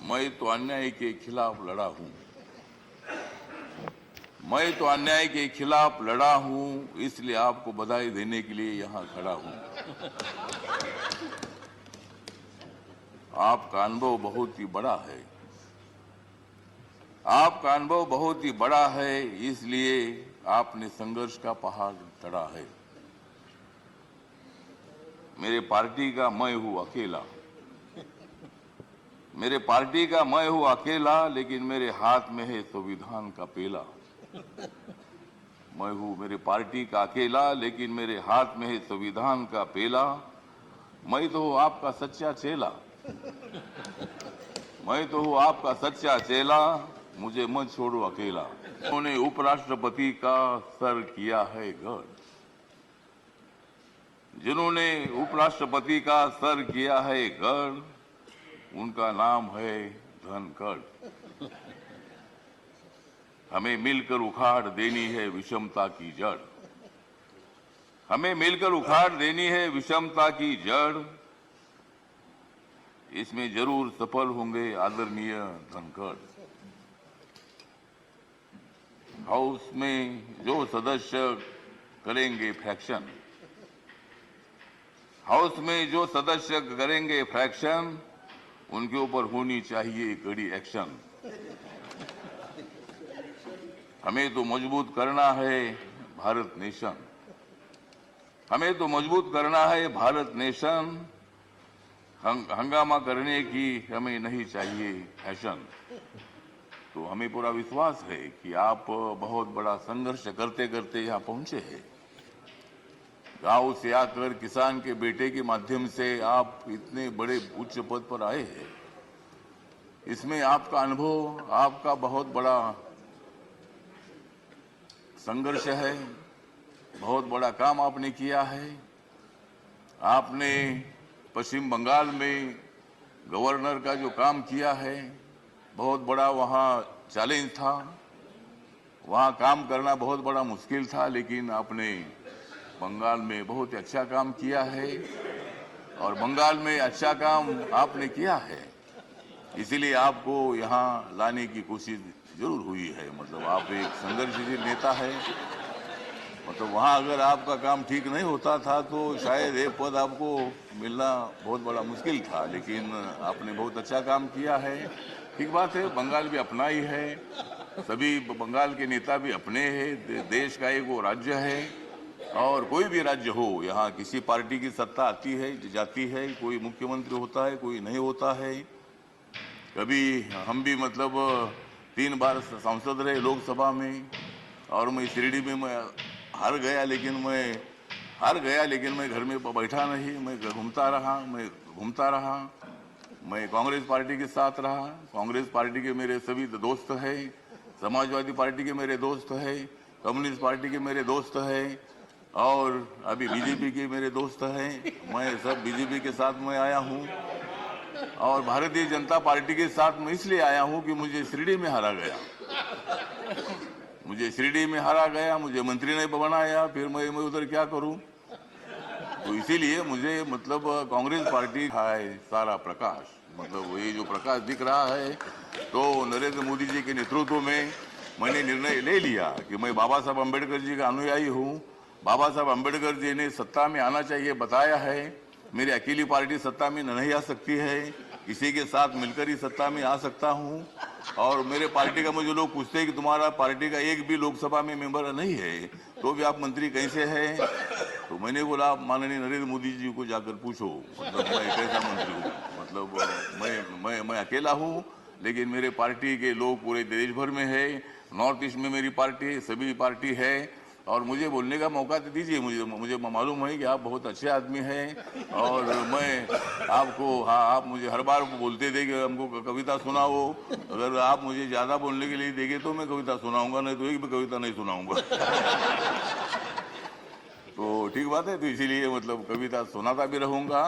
मैं तो अन्याय के खिलाफ लड़ा हूं। मैं तो अन्याय के खिलाफ लड़ा हूं, इसलिए आपको बधाई देने के लिए यहां खड़ा हूं। आपका अनुभव बहुत ही बड़ा है। आपका अनुभव बहुत ही बड़ा है, इसलिए आपने संघर्ष का पहाड़ चढ़ा है। मेरे पार्टी का मैं हूं अकेला। मेरे पार्टी का मैं हूं अकेला, लेकिन मेरे हाथ में है संविधान का पेला। मैं हूं मेरे पार्टी का अकेला, लेकिन मेरे हाथ में है संविधान का पेला। मैं तो हूं आपका सच्चा चेला। मैं तो हूं आपका सच्चा चेला, मुझे मत छोड़ो अकेला। उन्होंने उपराष्ट्रपति का सर किया है गढ़। जिन्होंने उपराष्ट्रपति का सर किया है गढ़, उनका नाम है धनखड़। हमें मिलकर उखाड़ देनी है विषमता की जड़। हमें मिलकर उखाड़ देनी है विषमता की जड़। इसमें जरूर सफल होंगे आदरणीय धनखड़। हाउस में जो सदस्य करेंगे फ्रैक्शन, हाउस में जो सदस्य करेंगे फ्रैक्शन, उनके ऊपर होनी चाहिए कड़ी एक्शन। हमें तो मजबूत करना है भारत नेशन। हमें तो मजबूत करना है भारत नेशन। हंगामा करने की हमें नहीं चाहिए फैशन। तो हमें पूरा विश्वास है कि आप बहुत बड़ा संघर्ष करते करते यहाँ पहुंचे हैं। गांव से आकर किसान के बेटे के माध्यम से आप इतने बड़े उच्च पद पर आए हैं। इसमें आपका अनुभव, आपका बहुत बड़ा संघर्ष है। बहुत बड़ा काम आपने किया है। आपने पश्चिम बंगाल में गवर्नर का जो काम किया है, बहुत बड़ा वहाँ चैलेंज था। वहाँ काम करना बहुत बड़ा मुश्किल था, लेकिन आपने बंगाल में बहुत अच्छा काम किया है। और बंगाल में अच्छा काम आपने किया है, इसीलिए आपको यहाँ लाने की कोशिश जरूर हुई है। मतलब आप एक संघर्षशील नेता है। मतलब वहाँ अगर आपका काम ठीक नहीं होता था तो शायद ये पद आपको मिलना बहुत बड़ा मुश्किल था, लेकिन आपने बहुत अच्छा काम किया है। ठीक बात है, बंगाल भी अपना ही है, सभी बंगाल के नेता भी अपने हैं। देश का एक वो राज्य है, और कोई भी राज्य हो, यहाँ किसी पार्टी की सत्ता आती है जाती है। कोई मुख्यमंत्री होता है, कोई नहीं होता है। कभी हम भी मतलब 3 बार सांसद रहे लोकसभा में, और मैं शिरडी में मैं हार गया, लेकिन मैं घर में बैठा नहीं। मैं घूमता रहा। मैं कांग्रेस पार्टी के साथ रहा। कांग्रेस पार्टी के मेरे सभी दोस्त हैं, समाजवादी पार्टी के मेरे दोस्त हैं, कम्युनिस्ट पार्टी के मेरे दोस्त हैं, और अभी बीजेपी के मेरे दोस्त हैं। मैं सब बीजेपी के साथ मैं आया हूँ, और भारतीय जनता पार्टी के साथ मैं इसलिए आया हूँ कि मुझे शिरडी में हारा गया। मुझे मंत्री ने बनाया, फिर मैं उधर क्या करूं। तो इसीलिए मुझे मतलब कांग्रेस पार्टी है सारा प्रकाश। मतलब ये जो प्रकाश दिख रहा है, तो नरेंद्र मोदी जी के नेतृत्व में मैंने निर्णय ले लिया कि मैं बाबा साहब अम्बेडकर जी का अनुयायी हूँ। बाबा साहब अम्बेडकर जी ने सत्ता में आना चाहिए बताया है। मेरी अकेली पार्टी सत्ता में नहीं आ सकती है, किसी के साथ मिलकर ही सत्ता में आ सकता हूँ। और मेरे पार्टी का मुझे लोग पूछते हैं कि तुम्हारा पार्टी का एक भी लोकसभा में मेंबर नहीं है, तो भी आप मंत्री कैसे हैं। तो मैंने बोला, आप माननीय नरेंद्र मोदी जी को जाकर पूछो, मतलब मैं कैसा मंत्री हूँ। मतलब मैं अकेला हूँ, लेकिन मेरे पार्टी के लोग पूरे देश भर में है। नॉर्थ ईस्ट में मेरी पार्टी, सभी पार्टी है, और मुझे बोलने का मौका तो दीजिए। मुझे मालूम है कि आप बहुत अच्छे आदमी हैं, और मैं आपको, हाँ, आप मुझे हर बार बोलते थे कि हमको कविता सुनाओ। अगर आप मुझे ज्यादा बोलने के लिए देंगे तो मैं कविता सुनाऊंगा, नहीं तो एक भी कविता नहीं सुनाऊंगा। तो ठीक बात है, तो इसीलिए मतलब कविता सुनाता भी रहूंगा।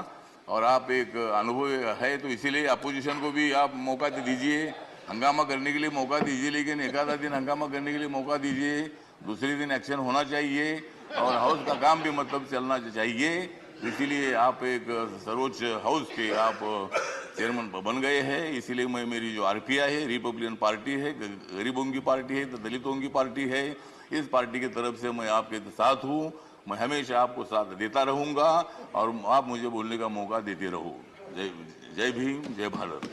और आप एक अनुभव है, तो इसीलिए अपोजिशन को भी आप मौका दीजिए, हंगामा करने के लिए मौका दीजिए, लेकिन एक आधा दिन हंगामा करने के लिए मौका दीजिए। दूसरे दिन एक्शन होना चाहिए, और हाउस का काम भी मतलब चलना चाहिए। इसीलिए आप एक सर्वोच्च हाउस के आप चेयरमैन बन गए हैं। इसीलिए मैं मेरी जो आरपीआई है, रिपब्लिकन पार्टी है, गरीबों की पार्टी है, दलितों की पार्टी है, इस पार्टी की तरफ से मैं आपके साथ हूँ। मैं हमेशा आपको साथ देता रहूंगा और आप मुझे बोलने का मौका देते रहो। जय जय भीम, जय भारत।